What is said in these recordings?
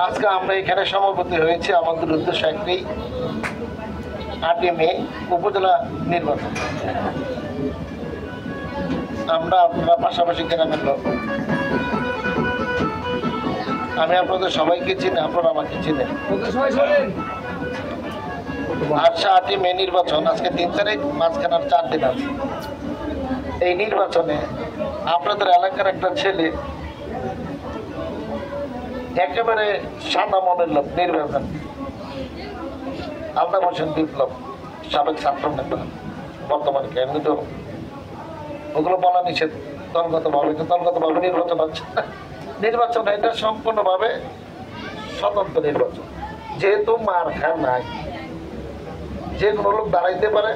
আজকে আমরা এখানে সমাপতি হয়েছি আমাদের উদ্দেশ্য একটাই, 8 মে উপজেলা নির্বাচন। আপনারা পাশাপাশি গ্রামের লোক, আমি আপনাদের সবাইকে চিনি, আপনারা আমাকে চিনেন। আচ্ছা, 8 মে নির্বাচন, আজকে 3 তারিখ, মাঝখানে 4 দিন আছে। এই নির্বাচনে আপনাদের এলাকার একটা ছেলে একেবারে সাদা মনের লোক, নির্বাচন আলতাফ হোসেন বিপ্লব, সাবেক ছাত্র নেতা, বর্তমানে কেন্দ্র, ওগুলো বলা নিষেধ দলগতভাবে নির্বাচন হচ্ছে। নির্বাচন এটা সম্পূর্ণভাবে স্বতন্ত্র নির্বাচন, যেহেতু মার্কা নাই, যে কোনো লোক দাঁড়াইতে পারে।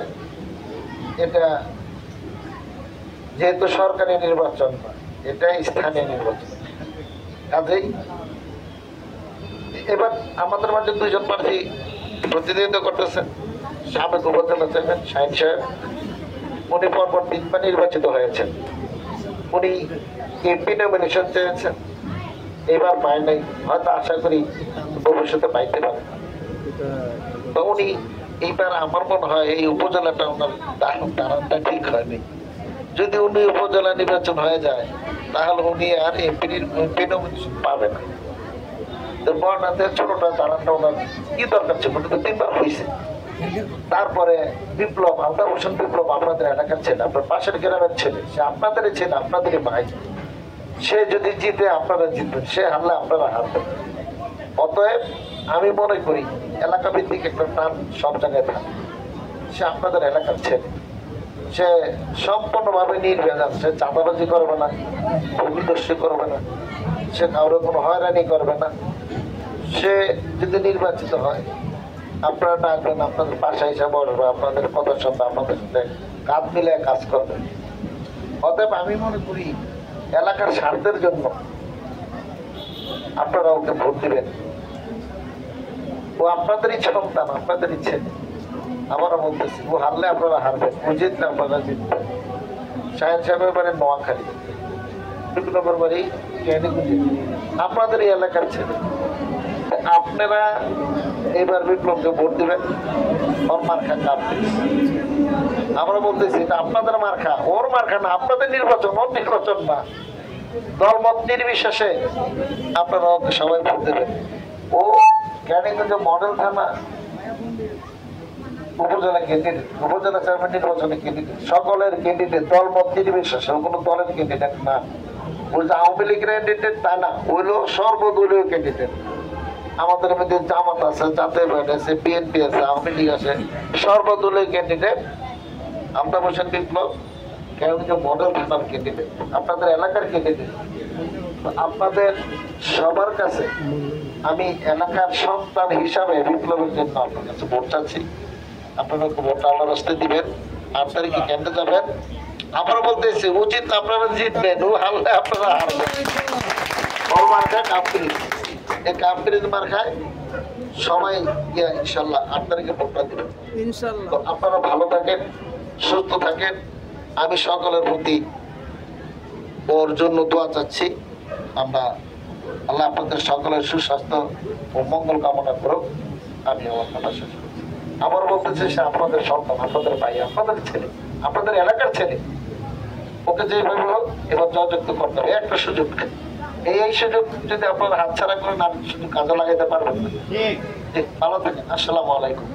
এটা যেহেতু সরকারি নির্বাচন না, এটা স্থানীয় নির্বাচন। কাজেই এবার আমাদের মাঝে 2 জন প্রার্থী প্রতিনিধিত্ব করতেছেন। সাবেক উপজেলা চেয়ারম্যান শাহিন সাহেব, উনি পরপর 3 বার নির্বাচিত হয়েছেন। উনি এমপি নমিনেশন চেয়েছেন, এবার পায় নাই, হয়তো আশা করি ভবিষ্যতে পাইতে পারে। তো উনি এইবার আমার মনে হয় এই উপজেলাটা ওনার দাঁড়ানটা ঠিক হয়নি। যদি উনি উপজেলা নির্বাচন হয়ে যায় তাহলে উনি আর এমপি নমিনেশন পাবে না। বর্ণাদের ছোটটা দাঁড়ানটা ওনার কি দরকার ছিল, উনি তো 3 বার হয়েছে। তারপরে বিপ্লব, আলতাফ হোসেন বিপ্লব আপনাদের এলাকার ছেলে, আপনার পাশের গ্রামের ছেলে, সে আপনাদেরই ছেলে, আপনাদেরই ভাই। সে যদি জিতে আপনারা জিতবেন, সে হারলে আপনারা হারবেন। অতএব আমি মনে করি এলাকা ভিত্তিক একটা টান সব জায়গায় থাকে। সে আপনাদের এলাকার ছেলে, সে সম্পূর্ণভাবে নির্ভেজাল, সে চাঁদাবাজি করবে না, ভূমিদস্যু করবে না, সে কারোর কোনো হয়রানি করবে না। সে যদি নির্বাচিত হয় আপনারা ডাকবেন, আপনাদের পাশা হিসাবে বসবে, আপনাদের কথা শুনবে, আপনাদের সাথে কাঁধ মিলে কাজ করবে। অতএব আমি মনে করি এলাকার স্বার্থের জন্য আপনারা ওকে ভোট দিবেন। ও আপনাদেরই সন্তান, আপনাদেরই ছেলে। আমারও বলতেছি, ও হারলে আপনারা হারবেন, ও জিতলে আপনারা জিতবেন। শাহিন সাহেবের বাড়ি নোয়াখালী, বিপ্লবের বাড়ি ক্যানিকুঞ্জি, আপনাদের এই এলাকার ছেলে। আপনারা এবার বিপ্লবকে ভোট দিবেন। ওর মার্কা কাঁপবে। আমরা বলতেছি এটা আপনাদের মার্কা, ওর মার্কা না, আপনাদের নির্বাচন, ওর নির্বাচন না। দলমত নির্বিশেষে আপনারা ওকে সবাই ভোট দেবেন। ও ক্যানিগঞ্জ মডেল থানা উপজেলা ক্যান্ডিডেট, উপজেলা চেয়ারম্যান নির্বাচনে ক্যান্ডিডেট, সকলের ক্যান্ডিডেট, দলমত নির্বিশেষে, কোনো দলের ক্যান্ডিডেট না। ওই যে আওয়ামী লীগের ক্যান্ডিডেট তা না, ওইলো সর্বদলীয় ক্যান্ডিডেট। আমাদের মধ্যে জামাত আছে, জাতীয়বাদী আছে, বিএনপি আছে, আওয়ামী লীগ আছে, সর্বদলীয় ক্যান্ডিডেট আলতাফ হোসেন বিপ্লব কেন্দ্রীয় মডেল থানার ক্যান্ডিডেট, আপনাদের এলাকার ক্যান্ডিডেট। আপনাদের সবার কাছে আমি এলাকার সন্তান হিসাবে বিপ্লবের জন্য আপনার কাছে ভোট চাচ্ছি। আপনারা ভোটটা আল্লাহর রাস্তায় দিবেন। 8 তারিখে কেন্দ্রে যাবেন। আমরা বলতেছি উচিত আপনারা জিতবেন, ও হারলে আপনারা হারবেন। ওর মার্কা কাপড়ি, এই কাপড়ির মার্কায় সবাই গিয়ে ইনশাল্লাহ 8 তারিখে ভোটটা দিবেন। তো আপনারা ভালো থাকেন, সুস্থ থাকেন। আমি সকলের প্রতি ওর জন্য দোয়া চাচ্ছি। আমরা আল্লাহ আপনাদের সকলের সুস্বাস্থ্য ও মঙ্গল কামনা করুক। আমি আমার কথা শেষ করছি। আবার বলতেছি, সে আপনাদের সন্তান, আপনাদের ভাই, আপনাদের ছেলে, আপনাদের এলাকার ছেলে। ওকে যেভাবে হোক এবার জয়যুক্ত করতে হবে। একটা সুযোগ, এই সুযোগ যদি আপনারা হাতছাড়া করেন, আপনি সুযোগ কাজে লাগাইতে পারবেন না। ভালো থাকেন। আসসালামু আলাইকুম।